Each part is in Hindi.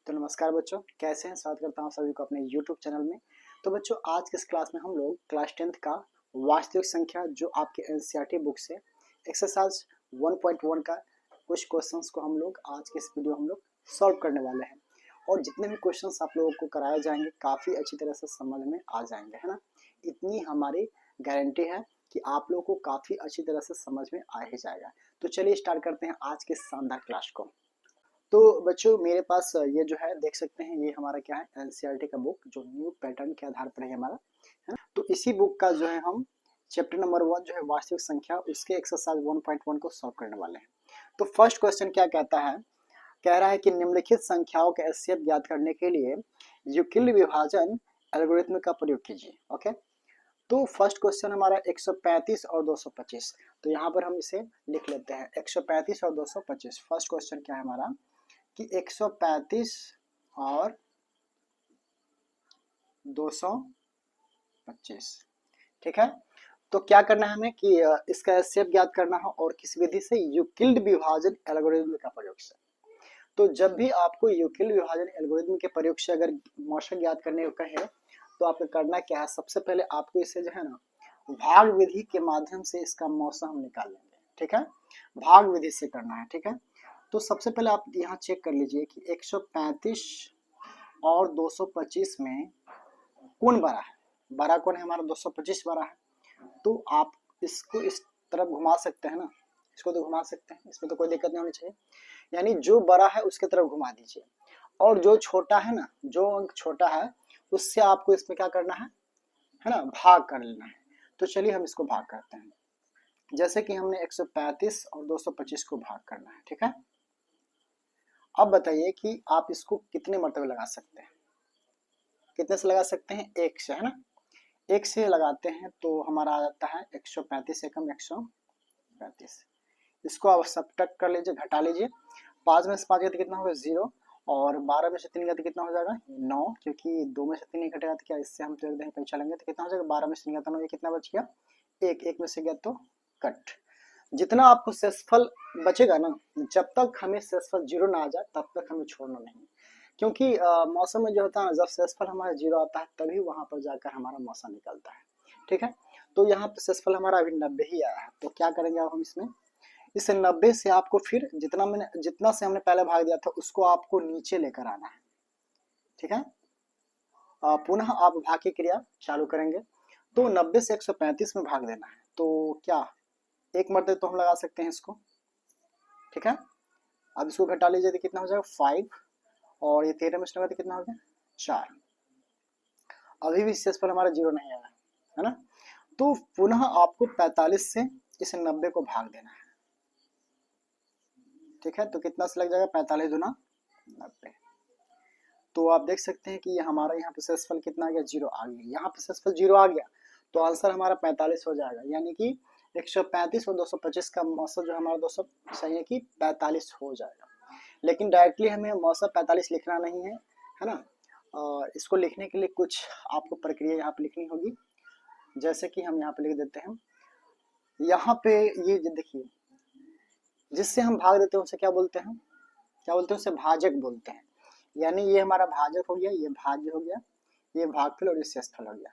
तो नमस्कार बच्चों, कैसे हैं? स्वागत करता हूं सभी को अपने YouTube चैनल में। तो बच्चों, आज के इस क्लास में हम लोग क्लास 10th का वास्तविक संख्या जो आपके एनसीईआरटी बुक से एक्सरसाइज 1.1 का कुछ क्वेश्चंस को हम लोग आज के इस वीडियो हम लोग सॉल्व करने वाले हैं। और जितने भी क्वेश्चंस आप लोगों को कराए जाएंगे काफ़ी अच्छी तरह से समझ में आ जाएंगे, है ना। इतनी हमारी गारंटी है कि आप लोगों को काफ़ी अच्छी तरह से समझ में आ ही जाएगा। तो चलिए स्टार्ट करते हैं आज के शानदार क्लास को। तो बच्चों, मेरे पास ये जो है देख सकते हैं, ये हमारा क्या है, एनसीईआरटी का बुक जो न्यू पैटर्न के आधार पर है हमारा, है ना। तो इसी बुक का जो है हम चैप्टर नंबर 1 जो है वास्तविक संख्या, उसके एक्सरसाइज 1.1 को सॉल्व करने वाले हैं। तो फर्स्ट क्वेश्चन क्या कहता है, कह रहा है कि निम्नलिखित संख्याओं का एचसीएफ ज्ञात करने के लिए यूक्लिड विभाजन एल्गोरिथम का प्रयोग कीजिए। ओके, तो फर्स्ट क्वेश्चन हमारा 135 और 225। तो यहाँ पर हम इसे लिख लेते हैं 135 और 225। फर्स्ट क्वेश्चन क्या है हमारा कि 135 और 225, ठीक है। तो क्या करना है हमें कि इसका एचसीएफ ज्ञात करना है, और किस विधि से, यूक्लिड विभाजन एल्गोरिथम का प्रयोग से। तो जब भी आपको यूक्लिड विभाजन एल्गोरिथम के प्रयोग से अगर मौसा ज्ञात करने को कहे, तो आपको करना क्या है, सबसे पहले आपको इसे जो है ना भाग विधि के माध्यम से इसका मौसा हम निकाल लेंगे, ठीक है। भाग विधि से करना है, ठीक है। तो सबसे पहले आप यहाँ चेक कर लीजिए कि 135 और 225 में कौन बड़ा है। बड़ा कौन है हमारा, 225 बड़ा है। तो आप इसको इस तरफ घुमा सकते हैं ना, इसको तो घुमा सकते हैं, इसमें तो कोई दिक्कत नहीं होनी चाहिए। यानी जो बड़ा है उसके तरफ घुमा दीजिए, और जो छोटा है ना, जो अंक छोटा है उससे आपको इसमें क्या करना है ना, भाग कर लेना है। तो चलिए हम इसको भाग करते हैं। जैसे कि हमने 135 और 225 को भाग करना है, ठीक है। अब बताइए कि आप इसको कितने मरतबे लगा सकते हैं, कितने से लगा सकते हैं, एक से, है ना। एक से लगाते हैं तो हमारा आ जाता है 135 से कम 135। इसको आप सब्ट्रैक्ट कर लीजिए, घटा लीजिए। 5 में से 5 गया तो कितना होगा, 0। और 12 में से 3 गया तो कितना हो जाएगा, 9। क्योंकि 2 में से 3 नहीं घटेगा तो क्या, इससे हम तो एकदम पहचान लेंगे। तो कितना हो जाएगा, 12 में से 3 गया तो 9, ये कितना बच गया, एक। एक में से गया तो कट। जितना आपको शेषफल बचेगा ना, जब तक हमें शेषफल 0 ना आ जाए तब तक हमें छोड़ना नहीं। क्योंकि मौसम में जो होता है, जब शेषफल हमारा 0 आता है तभी वहां पर जाकर हमारा मौसम निकलता है, ठीक है। तो यहाँ पे शेषफल हमारा अभी 90 ही आया है। तो क्या करेंगे अब हम इसमें, इस 90 से आपको फिर जितना से हमने पहले भाग दिया था उसको आपको नीचे लेकर आना है, ठीक है। पुनः आप भाग की क्रिया चालू करेंगे। तो 90 से 135 में भाग देना है। तो क्या एक मरतबे तो हम लगा सकते हैं इसको, ठीक है। अब इसको घटा लीजिए तो कितना हो जाएगा, 5। और ये 13 में से लगा तो कितना हो गया, 4। अभी भी शेषफल हमारा 0 नहीं आया है ना। तो पुनः आपको 45 से इस 90 को भाग देना है, ठीक है। तो कितना से लग जाएगा, 45 दूना 90। तो आप देख सकते हैं कि ये हमारा यहाँ पे शेषफल कितना आ गया, 0 आ गया। यहाँ पे शेषफल 0 आ गया तो आंसर हमारा 45 हो जाएगा। यानी कि 135 और 225 का मौसम जो हमारा दोस्तों सही है कि 45 हो जाएगा। लेकिन डायरेक्टली हमें मौसम 45 लिखना नहीं है ना। इसको लिखने के लिए कुछ आपको प्रक्रिया यहाँ पे लिखनी होगी। जैसे कि हम यहाँ पे लिख देते हैं, यहाँ पे ये देखिए, जिससे हम भाग देते हैं उसे क्या बोलते हैं, क्या बोलते हैं, उसे भाजक बोलते हैं। यानी ये हमारा भाजक हो गया, ये भाज्य हो गया, ये भागफल और ये शेषफल हो गया।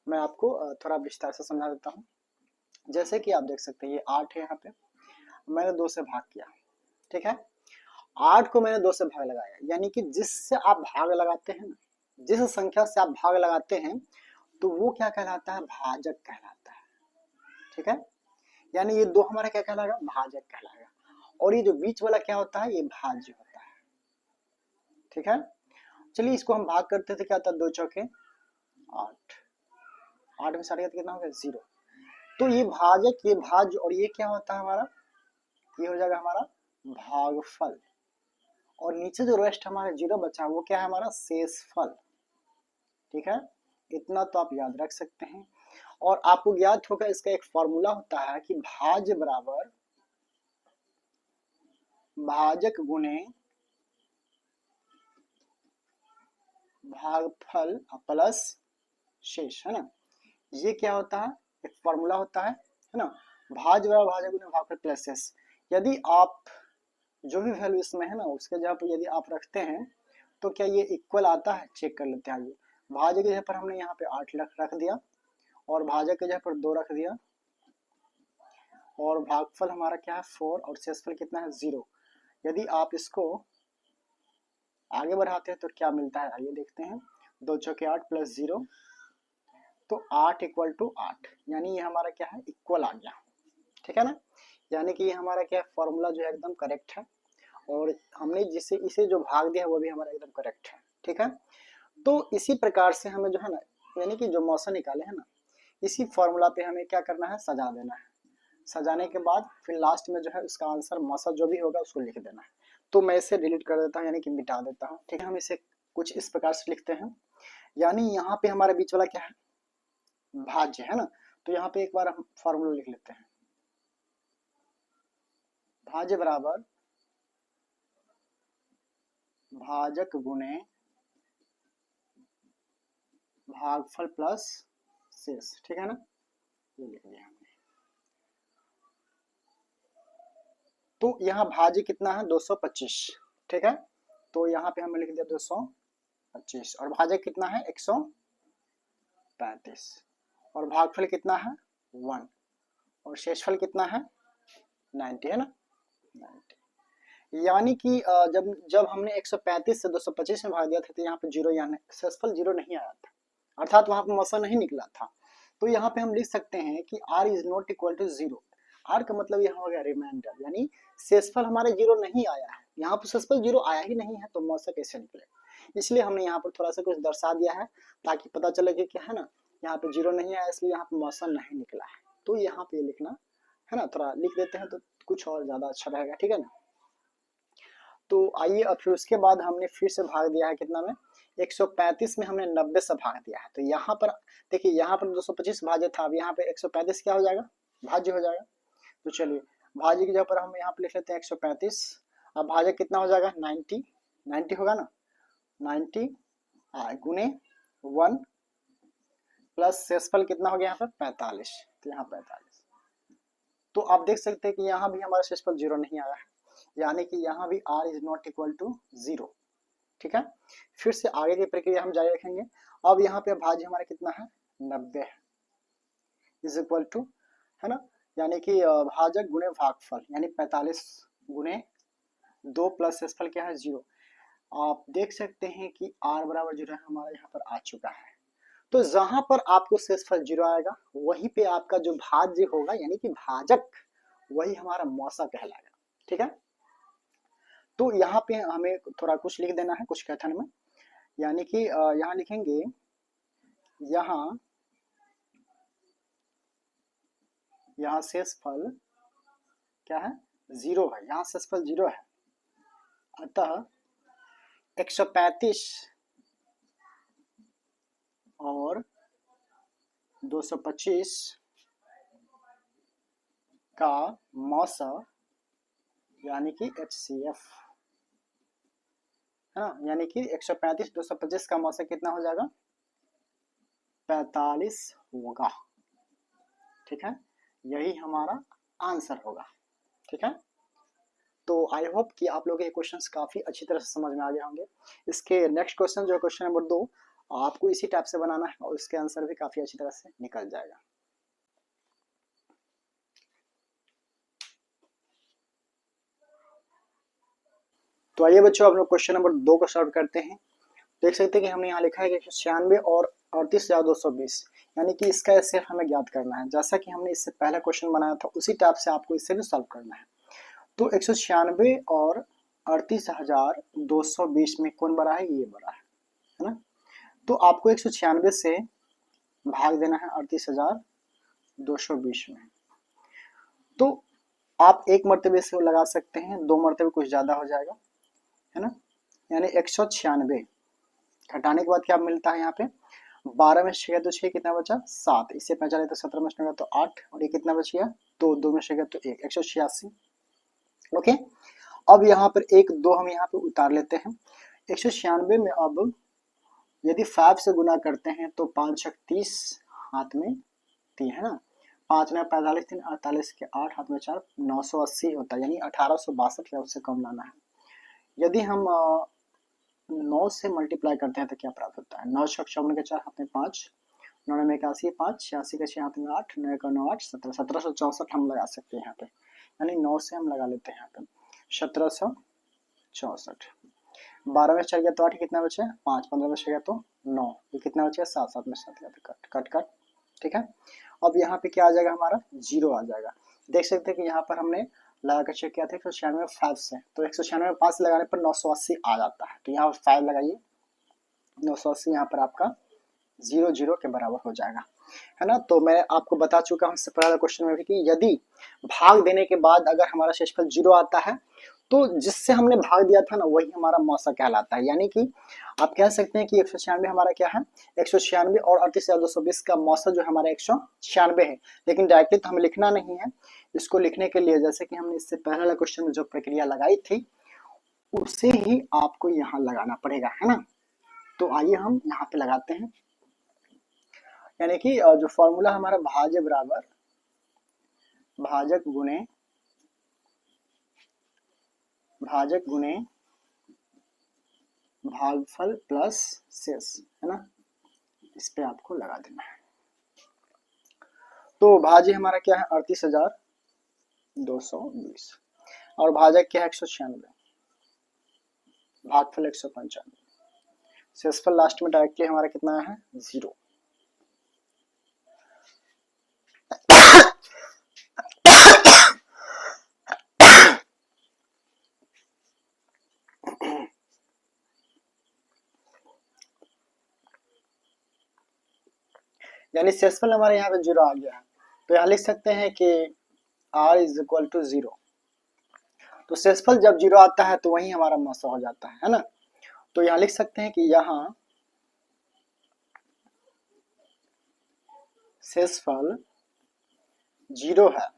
मैं आपको थोड़ा विस्तार से समझा देता हूँ। जैसे कि आप देख सकते हैं ये 8 है, यहाँ पे मैंने 2 से भाग किया, ठीक है। 8 को मैंने 2 से भाग लगाया, यानी कि जिससे आप भाग लगाते हैं ना, जिस संख्या से आप भाग लगाते हैं तो वो क्या कहलाता है, भाजक कहलाता है, ठीक है। यानी ये 2 हमारा क्या कहलाएगा, भाजक कहलाएगा। और ये जो बीच वाला क्या होता है, ये भाज्य होता है, ठीक है। चलिए इसको हम भाग करते थे, क्या होता है, 2 चौके 8। 8 में 8 कितना हो गया, 0। तो ये भाजक, ये भाज्य, और ये क्या होता है हमारा, ये हो जाएगा हमारा भागफल। और नीचे जो रेस्ट हमारा 0 बचा वो क्या है, हमारा शेषफल, ठीक है। इतना तो आप याद रख सकते हैं। और आपको ज्ञात होगा इसका एक फॉर्मूला होता है कि भाज्य बराबर भाजक गुणे भागफल प्लस शेष, है ना। ये क्या होता है, एक फॉर्मूला होता है ना। भाज्य बराबर भाजक गुणे भागफल प्लस शेष। यदि आप जो भी वैल्यू इसमें है ना उसके जगह पर यदि आप रखते हैं तो क्या ये इक्वल आता है, चेक कर लेते हैं। आइए, भाज्य की जगह पर हमने यहाँ पे 8 रख दिया और भाजक की जगह पर 2 रख दिया और भागफल हमारा क्या है 4 और शेषफल कितना है 0। यदि आप इसको आगे बढ़ाते हैं तो क्या मिलता है, आइए देखते हैं। 2 चौके 8 प्लस 0 तो 8 इक्वल टू 8, यानी ये हमारा क्या है इक्वल आ गया, ठीक है ना। यानी कि ये हमारा क्या फॉर्मूला जो है एकदम करेक्ट है और हमने जिसे इसे जो भाग दिया है वो भी हमारा एकदम करेक्ट है, ठीक है। तो इसी प्रकार से हमें जो है ना, यानी कि जो मौसा निकाले है ना, इसी फॉर्मूला पे हमें क्या करना है, सजा देना है। सजाने के बाद फिर लास्ट में जो है उसका आंसर मौसा जो भी होगा उसको लिख देना है। तो मैं इसे डिलीट कर देता हूँ, यानी कि मिटा देता हूँ, ठीक है। हम इसे कुछ इस प्रकार से लिखते हैं, यानी यहाँ पे हमारा बीच वाला क्या है, भाज्य है ना। तो यहाँ पे एक बार हम फॉर्मूला लिख लेते हैं, भाज्य बराबर भाजक गुणे भागफल प्लस शेष, ठीक है ना, ये लिख दिया हमने। तो यहाँ भाज्य कितना है 225, ठीक है। तो यहाँ पे हमने लिख दिया 225 और भाजक कितना है 135 और भागफल कितना है 1 और शेषफल कितना है 90, है ना 90। यानी कि जब जब हमने 135 से 225 में भाग दिया था तो यहाँ पे 0, यानी शेषफल 0 नहीं आया था, अर्थात वहां पे मौसा नहीं निकला था। तो यहाँ पे हम लिख सकते हैं कि r is not equal to 0। r का मतलब यहाँ हो गया रिमाइंडर, यानी शेषफल हमारे 0 नहीं आया है, यहाँ पर शेषफल 0 आया ही नहीं है तो मौसा कैसे निकले। इसलिए हमने यहाँ पर थोड़ा सा कुछ दर्शा दिया है ताकि पता चले कि क्या है ना, यहाँ पे 0 नहीं आया इसलिए यहाँ पे मौसा नहीं निकला है। तो यहाँ पे लिखना है ना, थोड़ा लिख देते हैं तो कुछ और ज्यादा अच्छा रहेगा, ठीक है ना। तो आइए अब फिर उसके बाद हमने फिर से भाग दिया है कितना में, 135 में हमने 90 से भाग दिया है। तो यहाँ पर देखिए, यहाँ पर 225 भाज्य था, अब यहाँ पे 135 क्या हो जाएगा, भाज्य हो जाएगा। तो चलिए भाज्य की जगह पर हम यहाँ पे लिख लेते हैं 135। अब भाज्य कितना हो जाएगा 90, 90 होगा ना, 90 गुने 1 प्लस शेषफल कितना हो गया यहाँ पर 45, तो यहाँ 45। तो आप देख सकते हैं कि यहाँ भी हमारा शेषफल 0 नहीं आया है, यानी कि यहाँ भी r is not equal to 0, ठीक है। फिर से आगे की प्रक्रिया हम जारी रखेंगे। अब यहाँ पे भाज्य हमारा कितना है 90 इज इक्वल टू, है ना, यानी कि भाजक गुणे भागफल यानी 45 गुणे 2 प्लस शेषफल क्या है 0। आप देख सकते हैं कि r बराबर 0 हमारा यहाँ पर आ चुका है। तो जहां पर आपको शेषफल 0 आएगा वहीं पे आपका जो भाज्य होगा यानी कि भाजक, वही हमारा मौसा कहलाएगा, ठीक है। तो यहाँ पे हमें थोड़ा कुछ लिख देना है कुछ कथन में, यानी कि यहाँ लिखेंगे, यहाँ शेषफल क्या है 0 है, यहाँ शेषफल 0 है, अतः 135 और 225 का मौसा यानी कि HCF है ना, यानी कि 135 225 का मौसा कितना हो जाएगा 45 होगा, ठीक है। यही हमारा आंसर होगा, ठीक है। तो आई होप कि आप लोगों के क्वेश्चंस काफी अच्छी तरह से समझ में आ गए होंगे। इसके नेक्स्ट क्वेश्चन जो है क्वेश्चन नंबर 2 आपको इसी टाइप से बनाना है और इसके आंसर भी काफी अच्छी तरह से निकल जाएगा। तो आइए बच्चों हम लोग क्वेश्चन नंबर 2 को सॉल्व करते हैं। देख सकते हैं कि हमने यहाँ लिखा है कि 196 और 38,220, यानी कि इसका एचसीएफ हमें ज्ञात करना है। जैसा कि हमने इससे पहला क्वेश्चन बनाया था उसी टाइप से आपको इससे भी सॉल्व करना है। तो 196 और 38,220 में कौन बड़ा है, ये बड़ा है ना। तो आपको 196 से भाग देना है 38,220 में। तो आप एक मरतबे से लगा सकते हैं, दो मरतबे कुछ ज्यादा हो जाएगा, है ना। यानी 196 घटाने के बाद क्या मिलता है यहाँ पे, 12 में से गया तो 6 कितना बचा 7, इससे 5 तो 17 में से गया तो 8 और ये कितना बच गया 2, 2 में से गया तो 1, 186। ओके, अब यहाँ पर 1 2 हम यहाँ पे उतार लेते हैं। 196 में अब यदि 5 से गुना करते हैं तो 5 छक 30 हाथ में 3 है ना, 5 में 45 3 48 के 8 हाथ में 4 980 होता है, यानी 1862 या उससे कम लाना है। यदि हम 9 से मल्टीप्लाई करते हैं तो क्या प्राप्त होता है? 9 छक 54 के 4 हाथ में 5, 9 में 81 5, 86 के 6 हाथ में 8, 9 का 9 8, 17 1764 हम लगा सकते हैं यहाँ पे, यानी 9 से हम लगा लेते हैं यहाँ पे 1764। 12 में 4 गया तो 8, कितना बचे 5, 15 में 6 गया तो 9, ये कितना बचे 7, 7 में 7 गया तो कट कट कट, ठीक है। अब यहाँ पे क्या आ जाएगा हमारा, 0 आ जाएगा। देख सकते हैं कि यहाँ पर हमने लगा कर चेक किया था 196 5 से, तो 196 में 5 लगाने पर 980 आ जाता है, तो यहाँ 5 लगाइए, 980 यहाँ पर आपका 0 0 के बराबर हो जाएगा, है ना। तो मैं आपको बता चुका हूँ इससे पहले क्वेश्चन में भी कि यदि भाग देने के बाद अगर हमारा शेषफल 0 आता है तो जिससे हमने भाग दिया था ना वही हमारा मौसा कहलाता है, यानी कि आप कह सकते हैं कि 196 हमारा क्या है, 196 और 38,220 का मौसा जो हमारा 196 है, लेकिन डायरेक्टली तो हमें लिखना नहीं है। इसको लिखने के लिए जैसे कि हमने इससे पहले वाला क्वेश्चन में जो प्रक्रिया लगाई थी उसे ही आपको यहाँ लगाना पड़ेगा, है ना। तो आइए हम यहाँ पे लगाते हैं, यानी कि जो फॉर्मूला हमारा भाज्य बराबर भाजक गुणे भागफल प्लस शेष, है ना, इस पे आपको लगा देना है। तो भाज्य हमारा क्या है 38,220 और भाजक क्या है 196, भागफल 195, शेषफल लास्ट में डायरेक्टली हमारा कितना है 0। यानी शेषफल हमारे यहाँ पे 0 आ गया है, तो यहाँ लिख सकते हैं कि r इज इक्वल टू 0। तो शेषफल जब 0 आता है तो वही हमारा मौसा हो जाता है ना। तो यहाँ लिख सकते हैं कि यहाँ शेषफल 0 है,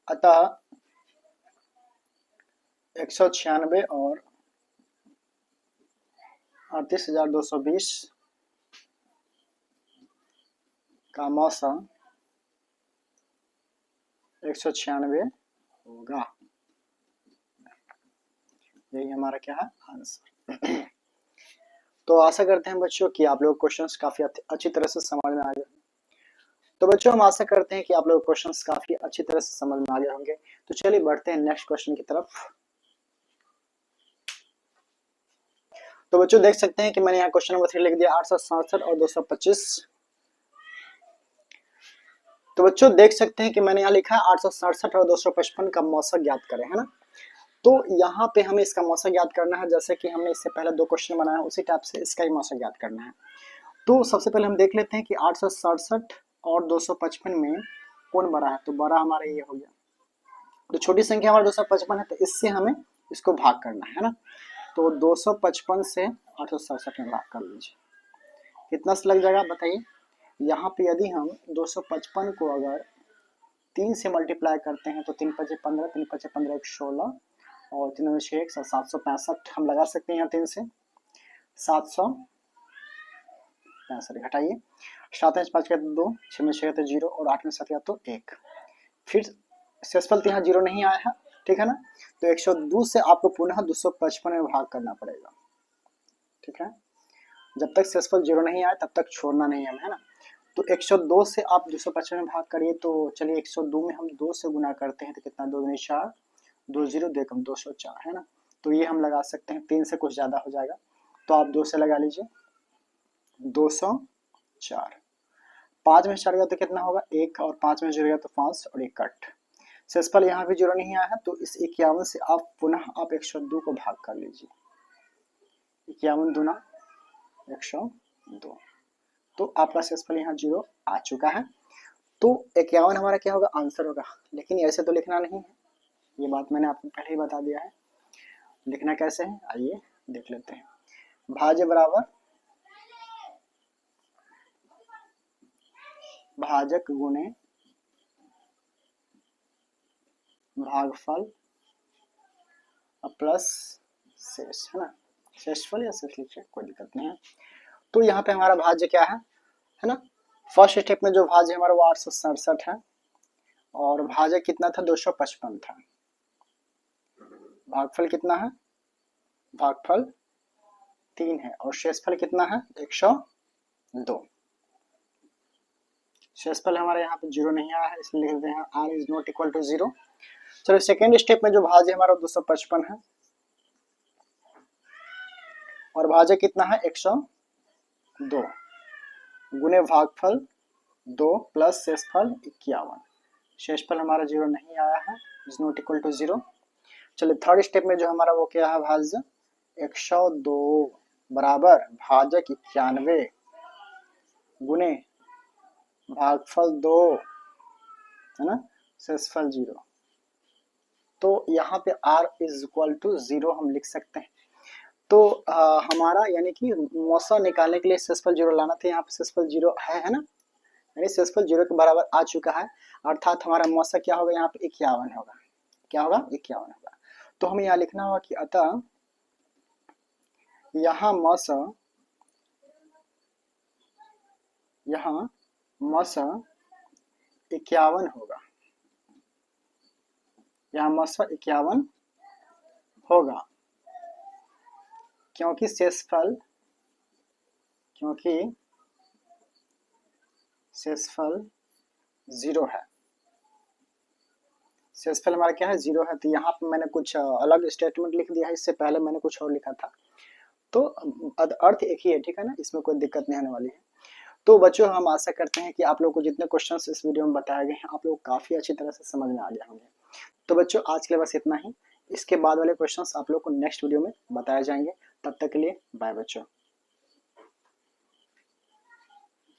अतः 196 और 38,220 का मौसा 196 होगा। यही हमारा क्या है आंसर। तो आशा करते हैं बच्चों कि आप लोग क्वेश्चंस काफी अच्छी तरह से समझ में आ गए। तो बच्चों हम आशा करते हैं कि आप लोग क्वेश्चंस काफी अच्छी तरह से समझ में आ गए होंगे। तो चलिए बढ़ते हैं नेक्स्ट क्वेश्चन की तरफ। तो बच्चों देख सकते हैं कि मैंने यहाँ क्वेश्चन नंबर 3 लिख दिया 867 और 225। तो बच्चों देख सकते हैं कि मैंने यहाँ लिखा है 867 और 255 का मौसा ज्ञात करें, है ना। तो यहाँ पे हमें इसका मौसा ज्ञात करना है, जैसे कि हमने इससे पहले 2 क्वेश्चन बनाया उसी टाइप से इसका ही मौसा ज्ञात करना है। तो सबसे पहले हम देख लेते हैं कि 867 और 255 में कौन बड़ा है, तो बड़ा हमारा ये हो गया। तो छोटी संख्या हमारा 255 है, तो इससे हमें इसको भाग करना है ना। तो 255 से 867 में भाग कर लीजिए, कितना से लग जाएगा बताइए। यहाँ पे यदि हम 255 को अगर 3 से मल्टीप्लाई करते हैं तो 3 5 15, 3 5 15 16 और 3 में 6 765 हम लगा सकते हैं यहाँ 3 से 765 घटाइए, 7 में 5 का 2, 6 में 6 का 0 और 8 में 7 का तो 1। फिर शेषफल तो यहाँ 0 नहीं आया है, ठीक है ना। तो 102 से आपको पुनः 255 में भाग करना पड़ेगा, ठीक है। जब तक शेषफल 0 नहीं आया तब तक छोड़ना नहीं है ना। तो 102 से आप 255 में भाग करिए, तो चलिए 102 में हम 2 से गुना करते हैं तो कितना 2 दूनी 4, 2 0 2 कम 204, है ना। तो ये हम लगा सकते हैं, 3 से कुछ ज़्यादा हो जाएगा तो आप 2 से लगा लीजिए 204। 5 में 4 गया तो कितना होगा 1 और 5 में 0 गया तो 5 और 1 कट। शेषफल यहाँ भी 0 नहीं आया है, तो इस 51 से आप पुनः आप 102 को भाग कर लीजिए, 51 दूना 102, तो आपका शेषफल यहाँ 0 आ चुका है। तो 51 हमारा क्या होगा आंसर होगा, लेकिन ऐसे तो लिखना नहीं है, ये बात मैंने आपको पहले ही बता दिया है। लिखना कैसे है आइए देख लेते हैं। भाज्य बराबर भाजक गुणे भागफल प्लस शेष, है ना। शेषफल या शेष लिखिए कोई दिक्कत नहीं है। तो यहाँ पे हमारा भाज्य क्या है ना। फर्स्ट स्टेप में जो भाज्य हमारा वो 867 है और भाजक कितना था 255 था। भागफल कितना है, भागफल 3 है और शेषफल कितना है 102। शेषफल हमारे यहाँ पे 0 नहीं आया है, इसलिए लिख देते हैं r is not equal to 0। चलो सेकेंड स्टेप में जो भाज्य हमारा 255 है और भाज्य कितना है 102 गुने भागफल 2 प्लस शेषफल 51। शेषफल हमारा 0 नहीं आया है, इज नॉट इक्वल टू 0। चलिए थर्ड स्टेप में जो हमारा वो क्या है भाज्य 102 बराबर भाजक 91 गुने भागफल 2 है ना शेषफल 0। तो यहाँ पे r इज इक्वल टू 0 हम लिख सकते हैं। तो हमारा यानी कि मौसा निकालने के लिए शेषफल 0 लाना था, यहाँ पे शेषफल 0 है ना, यानी शेषफल 0 के बराबर आ चुका है, अर्थात हमारा मौसा क्या होगा यहाँ पे 51 होगा। क्या होगा 51 होगा। तो हमें यहाँ लिखना होगा कि अतः यहाँ मौसा 51 होगा, यहाँ मौसा 51 होगा क्योंकि शेषफल 0 है। शेषफल हमारा क्या है 0 है। तो यहाँ पे मैंने कुछ अलग स्टेटमेंट लिख दिया है, इससे पहले मैंने कुछ और लिखा था। तो अर्थ एक ही है, ठीक है ना, इसमें कोई दिक्कत नहीं आने वाली है। तो बच्चों हम आशा करते हैं कि आप लोगों को जितने क्वेश्चंस इस वीडियो में बताए गए हैं आप लोग काफ़ी अच्छी तरह से समझ में आ गए होंगे। तो बच्चों आज के लिए बस इतना ही, इसके बाद वाले क्वेश्चंस आप लोग को नेक्स्ट वीडियो में बताए जाएंगे। तब तक के लिए बाय बच्चों।